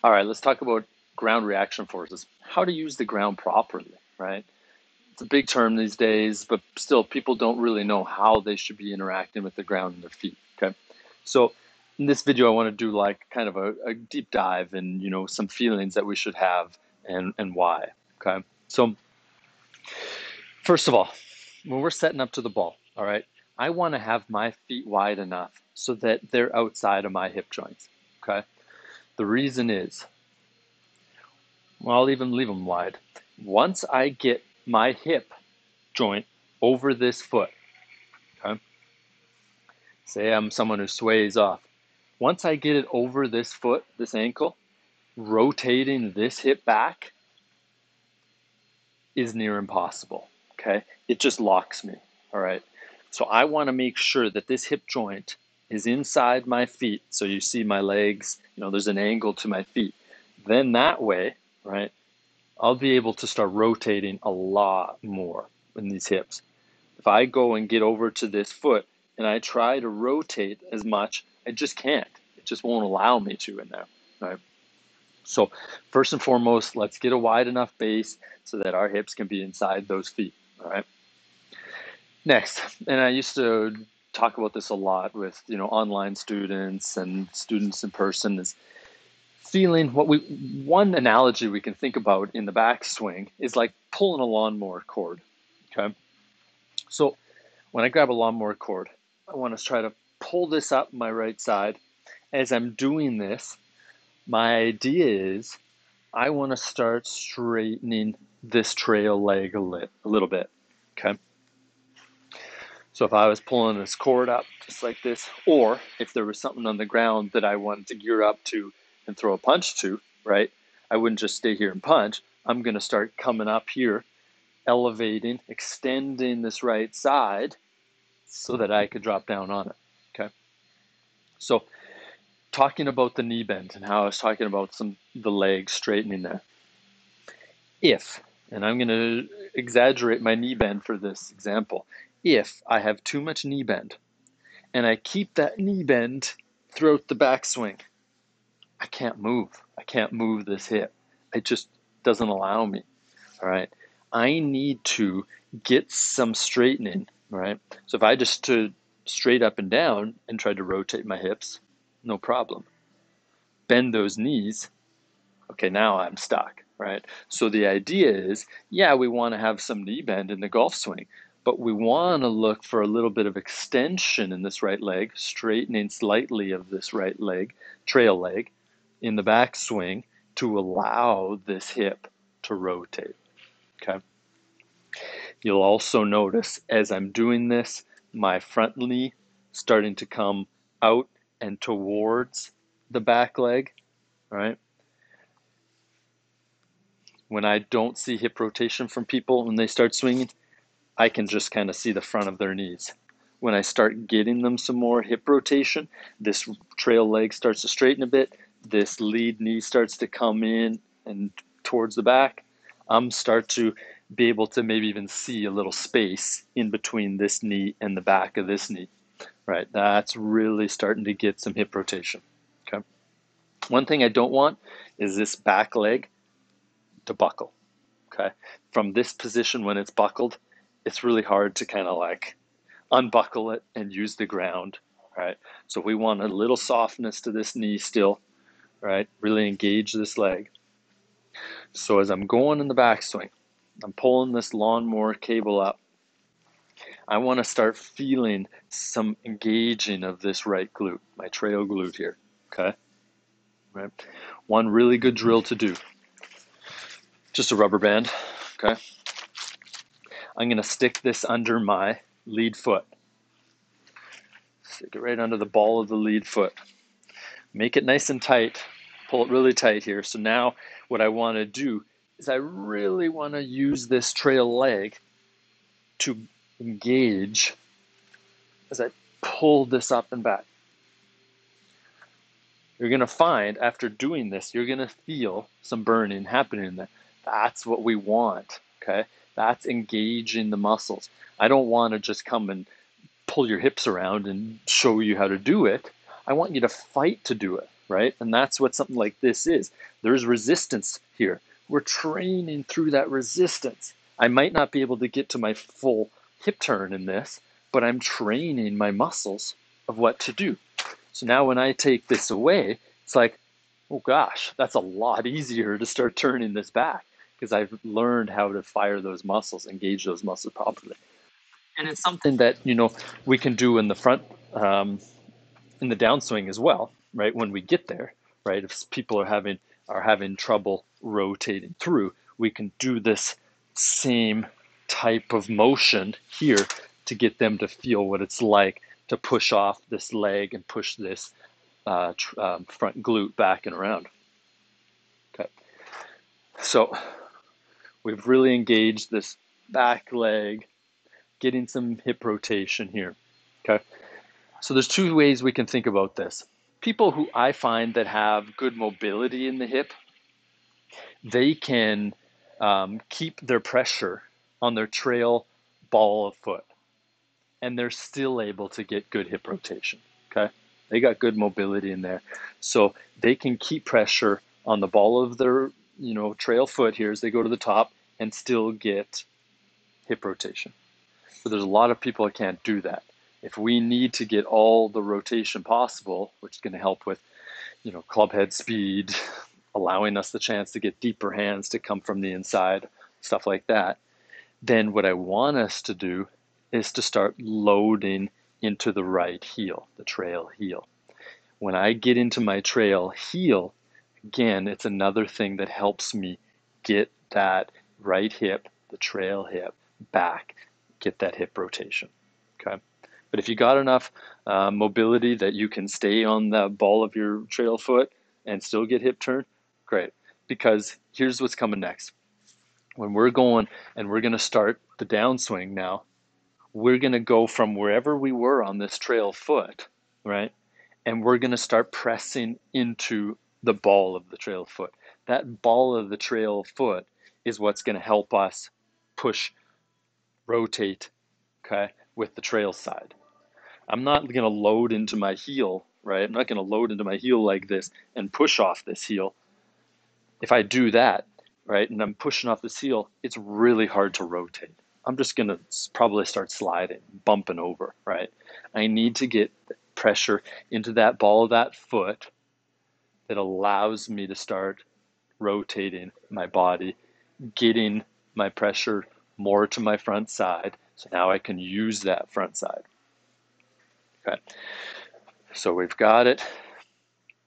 All right, let's talk about ground reaction forces. How to use the ground properly, right? It's a big term these days, but still people don't really know how they should be interacting with the ground in their feet, okay? So in this video, I want to do like kind of a deep dive in, some feelings that we should have and why, okay? So first of all, when we're setting up to the ball, all right, I want to have my feet wide enough so that they're outside of my hip joints, okay? The reason is, well, I'll even leave them wide. Once I get my hip joint over this foot, okay? Say I'm someone who sways off. Once I get it over this foot, this ankle, rotating this hip back is near impossible, okay? It just locks me, all right? So I want to make sure that this hip joint is inside my feet. So you see my legs, there's an angle to my feet. Then that way, right, I'll be able to start rotating a lot more in these hips. If I go and get over to this foot and I try to rotate as much, I just can't. It just won't allow me to in there, right? So first and foremost, let's get a wide enough base so that our hips can be inside those feet, all right? Next, and I used to talk about this a lot with, online students and students in person, is feeling one analogy we can think about in the backswing is like pulling a lawnmower cord, okay? So when I grab a lawnmower cord, I want to try to pull this up my right side. As I'm doing this, my idea is I want to start straightening this trail leg a little bit, okay? So if I was pulling this cord up just like this, or if there was something on the ground that I wanted to gear up to and throw a punch to, right? I wouldn't just stay here and punch. I'm going to start coming up here, elevating, extending this right side so that I could drop down on it, okay? So talking about the knee bend and how I was talking about the legs straightening there. If, and I'm going to exaggerate my knee bend for this example, if I have too much knee bend and I keep that knee bend throughout the backswing, I can't move. I can't move this hip. It just doesn't allow me. All right. I need to get some straightening. All right. So if I just stood straight up and down and tried to rotate my hips, no problem. Bend those knees. Okay, now I'm stuck, right? So the idea is, yeah, we want to have some knee bend in the golf swing, but we want to look for a little bit of extension in this right leg, straightening slightly of this right leg, trail leg, in the backswing to allow this hip to rotate, okay? You'll also notice as I'm doing this, my front knee starting to come out and towards the back leg, right? When I don't see hip rotation from people when they start swinging, I can just kind of see the front of their knees. When I start getting them some more hip rotation, this trail leg starts to straighten a bit, this lead knee starts to come in and towards the back. I'm start to be able to maybe even see a little space in between this knee and the back of this knee. Right, that's really starting to get some hip rotation. Okay. One thing I don't want is this back leg to buckle. Okay. From this position when it's buckled, it's really hard to kind of like unbuckle it and use the ground. Right. So we want a little softness to this knee still. Right. Really engage this leg. So as I'm going in the backswing, I'm pulling this lawnmower cable up. I want to start feeling some engaging of this right glute, my trail glute here. Okay. Right. One really good drill to do. Just a rubber band. Okay. I'm going to stick this under my lead foot. Stick it right under the ball of the lead foot. Make it nice and tight. Pull it really tight here. So now what I want to do is I really want to use this trail leg to engage as I pull this up and back. You're going to find after doing this, you're going to feel some burning happening in there. That's what we want, okay? That's engaging the muscles. I don't want to just come and pull your hips around and show you how to do it. I want you to fight to do it, right? And that's what something like this is. There's resistance here. We're training through that resistance. I might not be able to get to my full hip turn in this, but I'm training my muscles of what to do. So now when I take this away, it's like, oh gosh, that's a lot easier to start turning this back because I've learned how to fire those muscles, engage those muscles properly. And it's something that, we can do in the front, in the downswing as well, right? When we get there, right? If people are having trouble rotating through, we can do this same type of motion here to get them to feel what it's like to push off this leg and push this front glute back and around. Okay, so we've really engaged this back leg, getting some hip rotation here. Okay, so there's two ways we can think about this. People who I find that have good mobility in the hip, they can keep their pressure on their trail ball of foot, and they're still able to get good hip rotation. Okay, they got good mobility in there, so they can keep pressure on the ball of their trail foot here as they go to the top, and still get hip rotation. But there's a lot of people that can't do that. If we need to get all the rotation possible, which is going to help with club head speed, allowing us the chance to get deeper hands to come from the inside, stuff like that, then what I want us to do is to start loading into the right heel, the trail heel. When I get into my trail heel, again, it's another thing that helps me get that right hip, the trail hip, back, get that hip rotation. Okay. But if you got enough mobility that you can stay on the ball of your trail foot and still get hip turn, great. Because here's what's coming next. When we're going and we're going to start the downswing now, we're going to go from wherever we were on this trail foot, right? And we're going to start pressing into the ball of the trail foot. That ball of the trail foot is what's going to help us push, rotate, okay, with the trail side. I'm not going to load into my heel, right? I'm not going to load into my heel like this and push off this heel. If I do that, right, and I'm pushing off this heel, it's really hard to rotate. I'm just going to probably start sliding, bumping over, right? I need to get pressure into that ball of that foot that allows me to start rotating my body, getting my pressure more to my front side. So now I can use that front side. Okay. So we've got it,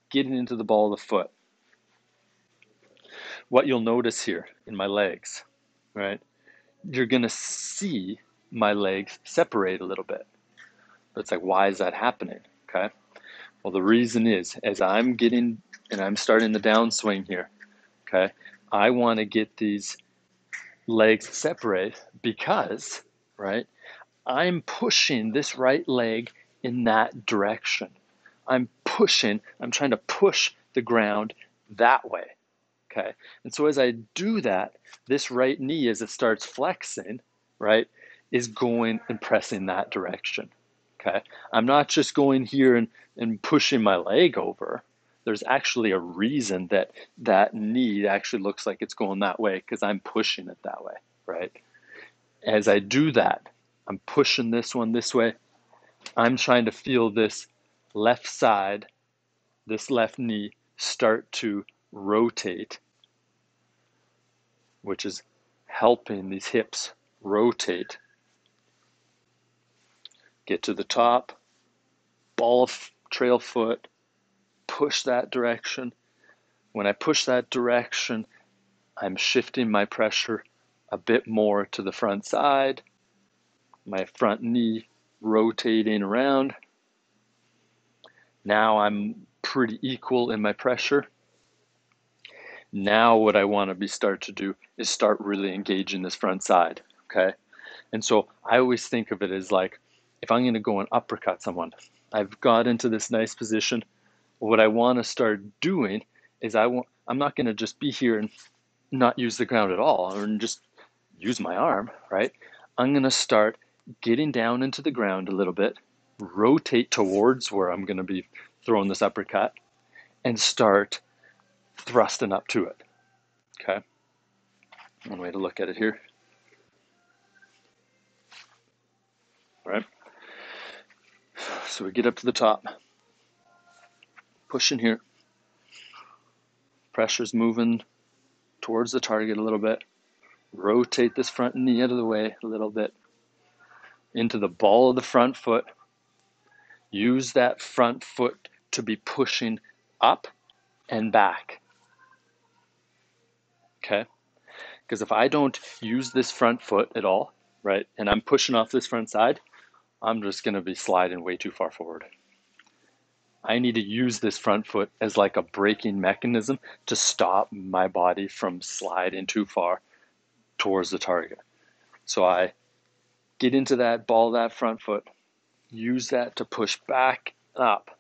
getting into the ball of the foot. What you'll notice here in my legs, right? You're going to see my legs separate a little bit. But it's like, why is that happening? Okay. Well, the reason is, as I'm getting and I'm starting the downswing here, okay, I want to get these legs separate because, right, I'm pushing this right leg in that direction. I'm trying to push the ground that way. Okay. And so as I do that, this right knee, as it starts flexing, right, is going and pressing that direction. Okay. I'm not just going here and pushing my leg over. There's actually a reason that that knee actually looks like it's going that way because I'm pushing it that way, right? As I do that, I'm pushing this one this way. I'm trying to feel this left side, this left knee start to rotate, which is helping these hips rotate. Get to the top, ball of trail foot, push that direction. When I push that direction, I'm shifting my pressure a bit more to the front side, my front knee rotating around. Now I'm pretty equal in my pressure. Now what I want to start to do is start really engaging this front side, okay? And so I always think of it as like, if I'm going to go and uppercut someone, I've got into this nice position. What I want to start doing is I'm not going to just be here and not use the ground at all or just use my arm, right? I'm going to start getting down into the ground a little bit, rotate towards where I'm going to be throwing this uppercut, and start thrusting up to it. Okay, one way to look at it here. All right, so we get up to the top, pushing here, pressure's moving towards the target a little bit, rotate this front knee out of the way a little bit, into the ball of the front foot, use that front foot to be pushing up and back, okay? Because if I don't use this front foot at all, right, and I'm pushing off this front side, I'm just going to be sliding way too far forward. I need to use this front foot as like a braking mechanism to stop my body from sliding too far towards the target. So I get into that ball of that front foot, use that to push back up.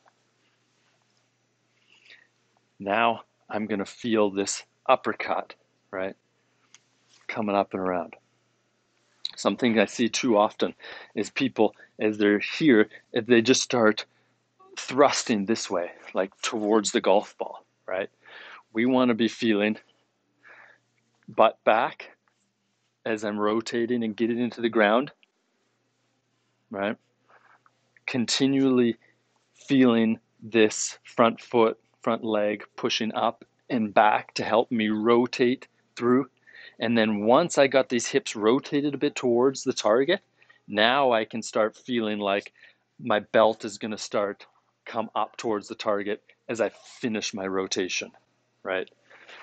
Now I'm going to feel this uppercut, right, coming up and around. Something I see too often is people, as they're here, if they just start thrusting this way, like towards the golf ball, right? We want to be feeling butt back as I'm rotating and getting into the ground, right? Continually feeling this front foot, front leg pushing up and back to help me rotate through. And then once I got these hips rotated a bit towards the target, now I can start feeling like my belt is going to start come up towards the target as I finish my rotation, right?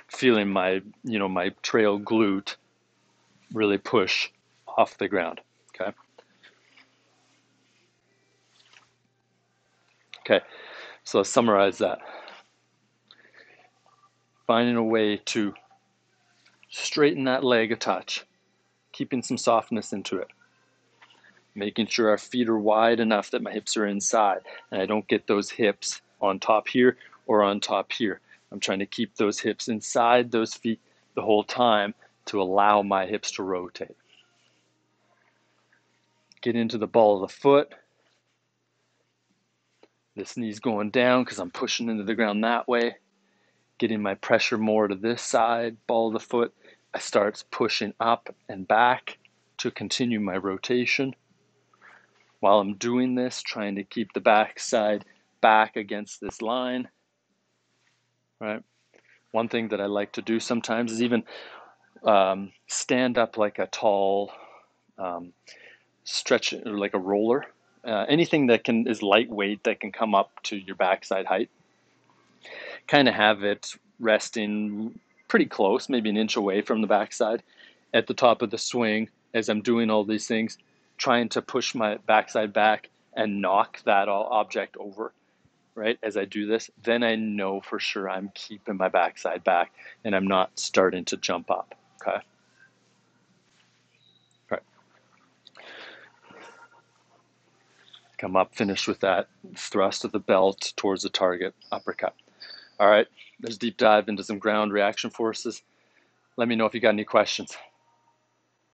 Feeling my, my trail glute really push off the ground, okay? Okay, so let's summarize that. Finding a way to straighten that leg a touch, keeping some softness into it. Making sure our feet are wide enough that my hips are inside and I don't get those hips on top here or on top here. I'm trying to keep those hips inside those feet the whole time to allow my hips to rotate. Get into the ball of the foot. This knee's going down because I'm pushing into the ground that way. Getting my pressure more to this side, ball of the foot. I start pushing up and back to continue my rotation. While I'm doing this, trying to keep the back side back against this line, right? One thing that I like to do sometimes is even stand up like a tall stretch, or like a roller. Anything that is lightweight that can come up to your backside height. Kind of have it resting pretty close, maybe an inch away from the backside at the top of the swing as I'm doing all these things, trying to push my backside back and knock that object over, right? As I do this, then I know for sure I'm keeping my backside back and I'm not starting to jump up, okay? Right. Come up, finish with that thrust of the belt towards the target, uppercut. All right, let's deep dive into some ground reaction forces. Let me know if you got any questions.